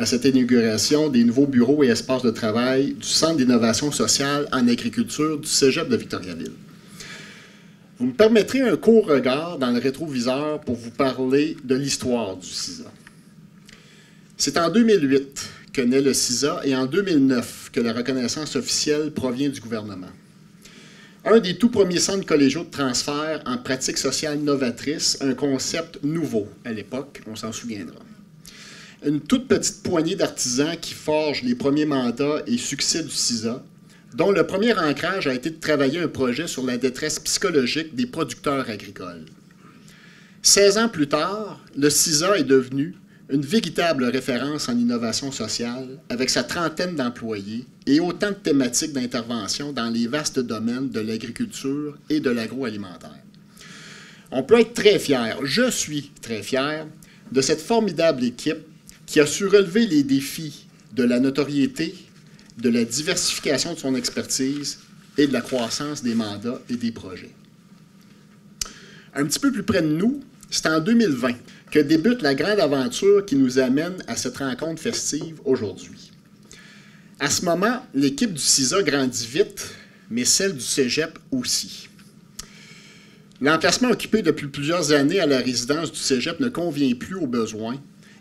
à cette inauguration des nouveaux bureaux et espaces de travail du Centre d'innovation sociale en agriculture du Cégep de Victoriaville. Vous me permettrez un court regard dans le rétroviseur pour vous parler de l'histoire du CISA. C'est en 2008 que naît le CISA et en 2009 que la reconnaissance officielle provient du gouvernement. Un des tout premiers centres collégiaux de transfert en pratique sociale novatrice, un concept nouveau à l'époque, on s'en souviendra. Une toute petite poignée d'artisans qui forgent les premiers mandats et succès du CISA, dont le premier ancrage a été de travailler un projet sur la détresse psychologique des producteurs agricoles. 16 ans plus tard, le CISA est devenu une véritable référence en innovation sociale, avec sa trentaine d'employés et autant de thématiques d'intervention dans les vastes domaines de l'agriculture et de l'agroalimentaire. On peut être très fier, je suis très fier, de cette formidable équipe qui a su relever les défis de la notoriété, de la diversification de son expertise et de la croissance des mandats et des projets. Un petit peu plus près de nous, c'est en 2020 que débute la grande aventure qui nous amène à cette rencontre festive aujourd'hui. À ce moment, l'équipe du CISA grandit vite, mais celle du Cégep aussi. L'emplacement occupé depuis plusieurs années à la résidence du Cégep ne convient plus aux besoins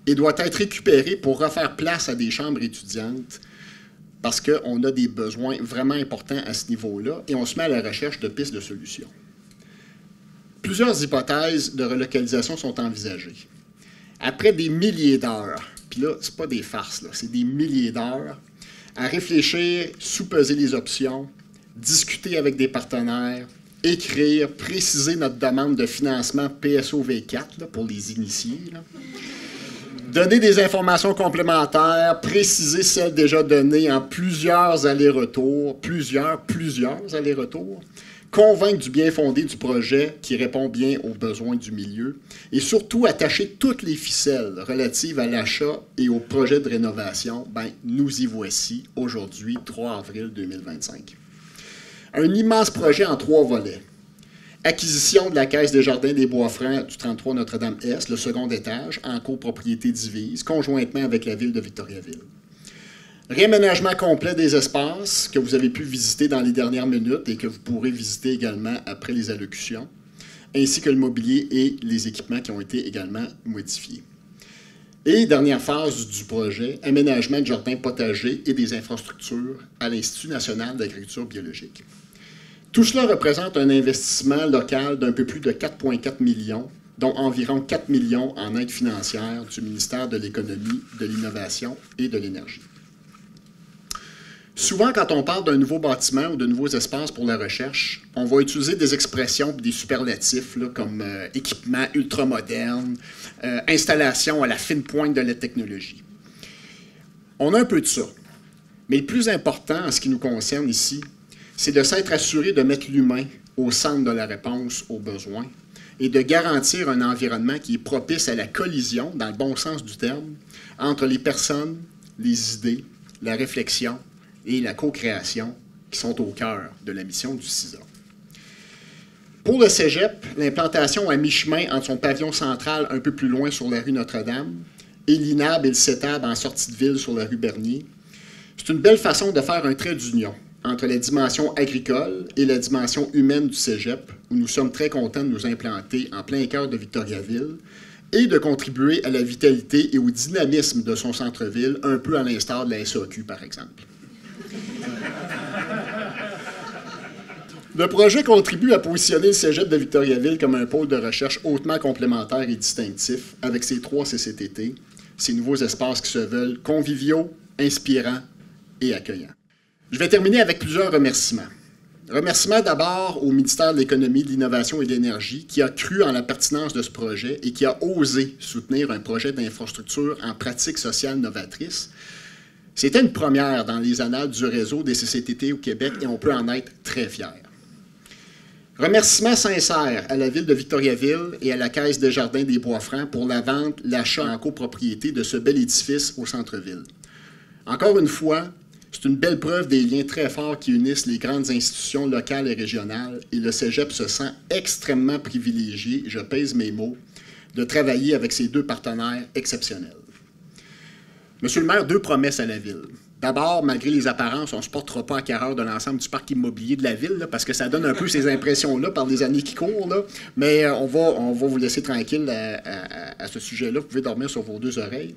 et doit être récupéré pour refaire place à des chambres étudiantes parce qu'on a des besoins vraiment importants à ce niveau-là et on se met à la recherche de pistes de solutions. Plusieurs hypothèses de relocalisation sont envisagées. Après des milliers d'heures, puis là, ce n'est pas des farces, c'est des milliers d'heures, à réfléchir, sous-peser les options, discuter avec des partenaires, écrire, préciser notre demande de financement PSOV4 là, pour les initiés, là. Donner des informations complémentaires, préciser celles déjà données en plusieurs allers-retours, plusieurs allers-retours, convaincre du bien fondé du projet qui répond bien aux besoins du milieu et surtout attacher toutes les ficelles relatives à l'achat et au projet de rénovation, nous y voici aujourd'hui, 3 avril 2025. Un immense projet en 3 volets. Acquisition de la Caisse des Jardins des Bois-Francs du 33 Notre-Dame-Est, le second étage, en copropriété divise, conjointement avec la ville de Victoriaville. Réaménagement complet des espaces que vous avez pu visiter dans les dernières minutes et que vous pourrez visiter également après les allocutions, ainsi que le mobilier et les équipements qui ont été également modifiés. Et dernière phase du projet, aménagement de jardins potagers et des infrastructures à l'Institut national d'agriculture biologique. Tout cela représente un investissement local d'un peu plus de 4,4 millions, dont environ 4 millions en aide financière du ministère de l'Économie, de l'Innovation et de l'Énergie. Souvent, quand on parle d'un nouveau bâtiment ou de nouveaux espaces pour la recherche, on va utiliser des expressions et des superlatifs là, comme équipement ultramoderne, installation à la fine pointe de la technologie. On a un peu de ça. Mais le plus important en ce qui nous concerne ici, c'est de s'être assuré de mettre l'humain au centre de la réponse aux besoins et de garantir un environnement qui est propice à la collision, dans le bon sens du terme, entre les personnes, les idées, la réflexion et la co-création qui sont au cœur de la mission du CISA. Pour le Cégep, l'implantation à mi-chemin entre son pavillon central un peu plus loin sur la rue Notre-Dame et l'INAB et le CETAB en sortie de ville sur la rue Bernier, c'est une belle façon de faire un trait d'union entre la dimension agricole et la dimension humaine du Cégep, où nous sommes très contents de nous implanter en plein cœur de Victoriaville et de contribuer à la vitalité et au dynamisme de son centre-ville, un peu à l'instar de la SAQ, par exemple. Le projet contribue à positionner le Cégep de Victoriaville comme un pôle de recherche hautement complémentaire et distinctif avec ses 3 CCTT, ces nouveaux espaces qui se veulent conviviaux, inspirants et accueillants. Je vais terminer avec plusieurs remerciements. Remerciements d'abord au ministère de l'Économie, de l'Innovation et de l'Énergie qui a cru en la pertinence de ce projet et qui a osé soutenir un projet d'infrastructure en pratique sociale novatrice. C'était une première dans les annales du réseau des CCTT au Québec et on peut en être très fiers. Remerciements sincères à la Ville de Victoriaville et à la Caisse des Jardins des Bois-Francs pour la vente, l'achat en copropriété de ce bel édifice au centre-ville. Encore une fois, c'est une belle preuve des liens très forts qui unissent les grandes institutions locales et régionales et le Cégep se sent extrêmement privilégié, je pèse mes mots, de travailler avec ces 2 partenaires exceptionnels. Monsieur le maire, 2 promesses à la ville. D'abord, malgré les apparences, on ne se portera pas acquéreur de l'ensemble du parc immobilier de la ville, là, parce que ça donne un peu ces impressions-là par les années qui courent. Là. Mais on va vous laisser tranquille à ce sujet-là. Vous pouvez dormir sur vos 2 oreilles.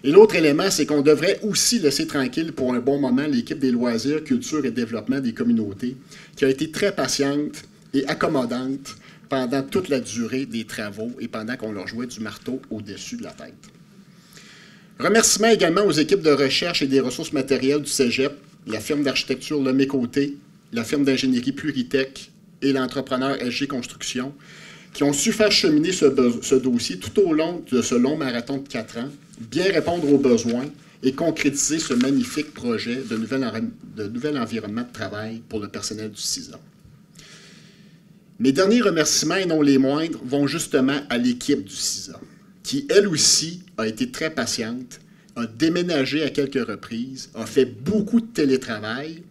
Et l'autre élément, c'est qu'on devrait aussi laisser tranquille pour un bon moment l'équipe des loisirs, culture et développement des communautés, qui a été très patiente et accommodante pendant toute la durée des travaux et pendant qu'on leur jouait du marteau au-dessus de la tête. Remerciements également aux équipes de recherche et des ressources matérielles du Cégep, la firme d'architecture Lemay Côté, la firme d'ingénierie Pluritech et l'entrepreneur SG Construction, qui ont su faire cheminer ce dossier tout au long de ce long marathon de 4 ans, bien répondre aux besoins et concrétiser ce magnifique projet de nouvel environnement de travail pour le personnel du CISA. Mes derniers remerciements, et non les moindres, vont justement à l'équipe du CISA, qui, elle aussi, a été très patiente, a déménagé à quelques reprises, a fait beaucoup de télétravail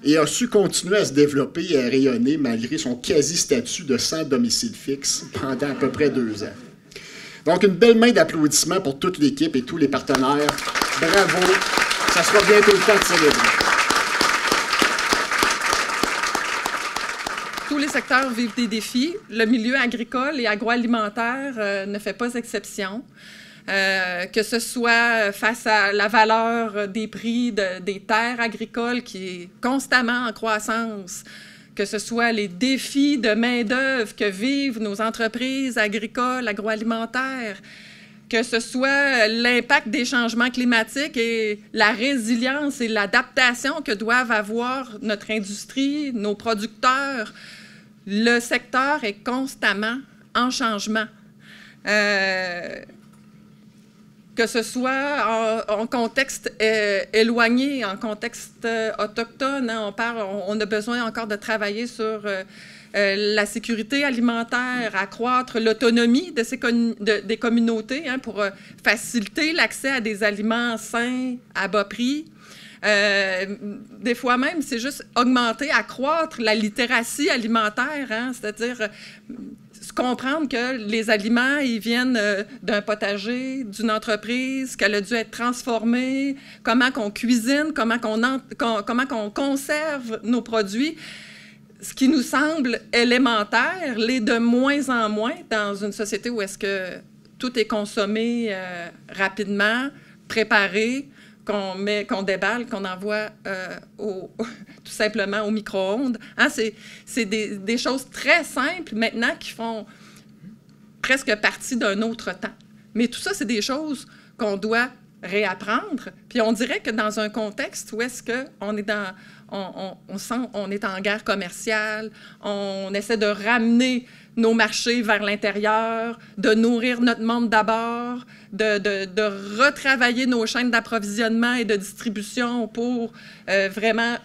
et a su continuer à se développer et à rayonner malgré son quasi-statut de sans domicile fixe pendant à peu près 2 ans. Donc, une belle main d'applaudissements pour toute l'équipe et tous les partenaires. Bravo! Ça sera bientôt le temps de célébrer. Tous les secteurs vivent des défis. Le milieu agricole et agroalimentaire ne fait pas exception. Que ce soit face à la valeur des prix des terres agricoles qui est constamment en croissance, que ce soit les défis de main-d'œuvre que vivent nos entreprises agricoles, agroalimentaires, que ce soit l'impact des changements climatiques et la résilience et l'adaptation que doivent avoir notre industrie, nos producteurs. Le secteur est constamment en changement. Que ce soit en contexte éloigné, en contexte autochtone, hein, on a besoin encore de travailler sur la sécurité alimentaire, accroître l'autonomie des communautés hein, pour faciliter l'accès à des aliments sains à bas prix. Des fois même, c'est juste augmenter, accroître la littératie alimentaire, hein, c'est-à-dire comprendre que les aliments, ils viennent d'un potager, d'une entreprise, qu'elle a dû être transformée, comment qu'on cuisine, comment qu'on conserve nos produits. Ce qui nous semble élémentaire l'est de moins en moins dans une société où est-ce que tout est consommé rapidement, préparé, qu'on déballe, qu'on envoie tout simplement au micro-ondes. Hein, c'est des choses très simples maintenant qui font presque partie d'un autre temps. Mais tout ça, c'est des choses qu'on doit réapprendre. Puis on dirait que dans un contexte où est-ce qu'on est on est en guerre commerciale, on essaie de ramener nos marchés vers l'intérieur, de nourrir notre monde d'abord, de retravailler nos chaînes d'approvisionnement et de distribution pour vraiment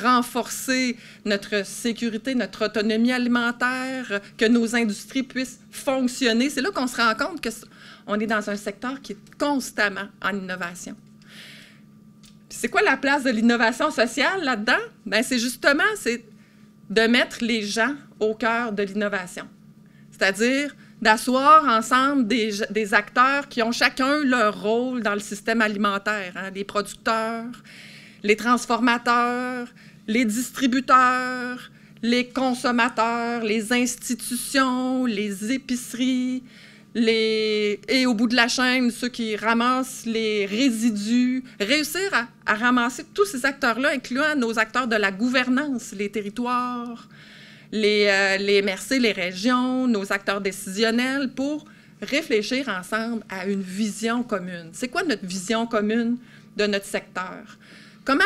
renforcer notre sécurité, notre autonomie alimentaire, que nos industries puissent fonctionner. C'est là qu'on se rend compte qu'on est dans un secteur qui est constamment en innovation. C'est quoi la place de l'innovation sociale là-dedans? Bien, c'est justement de mettre les gens au cœur de l'innovation. C'est-à-dire d'asseoir ensemble des acteurs qui ont chacun leur rôle dans le système alimentaire. Hein, les producteurs, les transformateurs, les distributeurs, les consommateurs, les institutions, les épiceries, et au bout de la chaîne, ceux qui ramassent les résidus, réussir à ramasser tous ces acteurs-là, incluant nos acteurs de la gouvernance, les territoires, les MRC, les régions, nos acteurs décisionnels, pour réfléchir ensemble à une vision commune. C'est quoi notre vision commune de notre secteur? Comment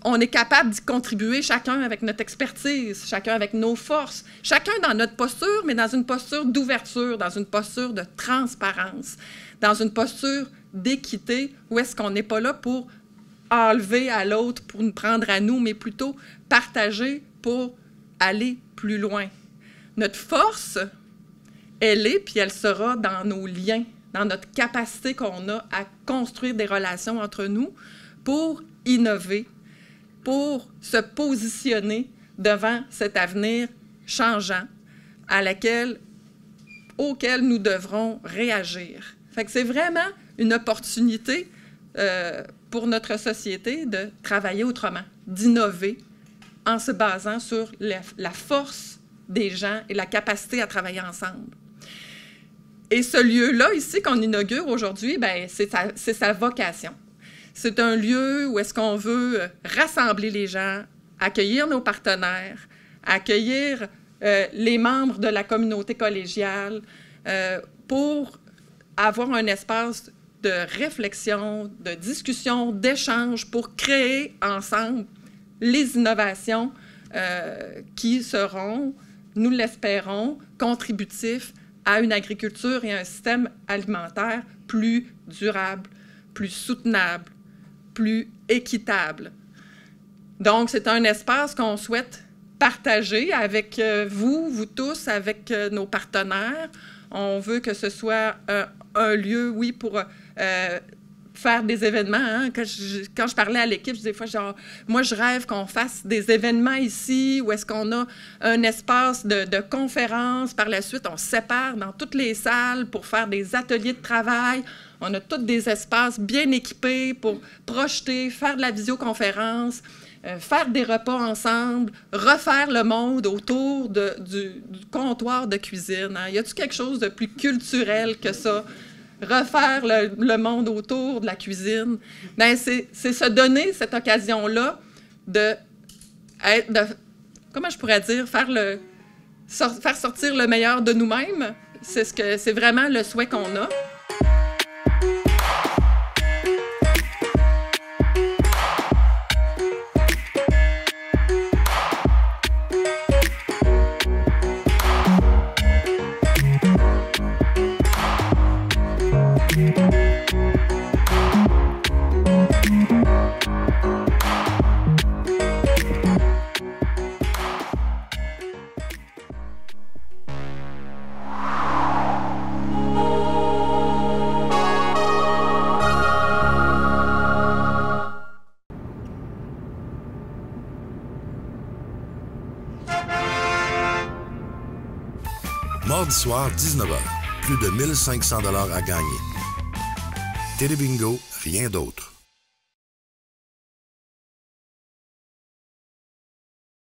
on est capable d'y contribuer, chacun avec notre expertise, chacun avec nos forces, chacun dans notre posture, mais dans une posture d'ouverture, dans une posture de transparence, dans une posture d'équité, où est-ce qu'on n'est pas là pour enlever à l'autre, pour nous prendre à nous, mais plutôt partager pour aller plus loin. Notre force, elle est, puis elle sera dans nos liens, dans notre capacité qu'on a à construire des relations entre nous pour innover, pour se positionner devant cet avenir changeant auquel nous devrons réagir. Fait que c'est vraiment une opportunité pour notre société de travailler autrement, d'innover en se basant sur la force des gens et la capacité à travailler ensemble. Et ce lieu-là, ici, qu'on inaugure aujourd'hui, bien, c'est sa vocation. C'est un lieu où est-ce qu'on veut rassembler les gens, accueillir nos partenaires, accueillir les membres de la communauté collégiale pour avoir un espace de réflexion, de discussion, d'échange pour créer ensemble les innovations qui seront, nous l'espérons, contributifs à une agriculture et un système alimentaire plus durable, plus soutenable, plus équitable. Donc, c'est un espace qu'on souhaite partager avec vous tous, avec nos partenaires. On veut que ce soit un lieu, oui, pour faire des événements. Hein. Quand je parlais à l'équipe, je disais des fois, genre, moi, je rêve qu'on fasse des événements ici, où est-ce qu'on a un espace de conférence. Par la suite, on se sépare dans toutes les salles pour faire des ateliers de travail. On a tous des espaces bien équipés pour projeter, faire de la visioconférence, faire des repas ensemble, refaire le monde autour du comptoir de cuisine. Hein. Y a-t-il quelque chose de plus culturel que ça? Refaire le monde autour de la cuisine? Bien, c'est se donner cette occasion-là de comment je pourrais dire, faire sortir le meilleur de nous-mêmes. C'est vraiment le souhait qu'on a. Mardi soir, 19h. Plus de 1500 $ à gagner. Télébingo, rien d'autre.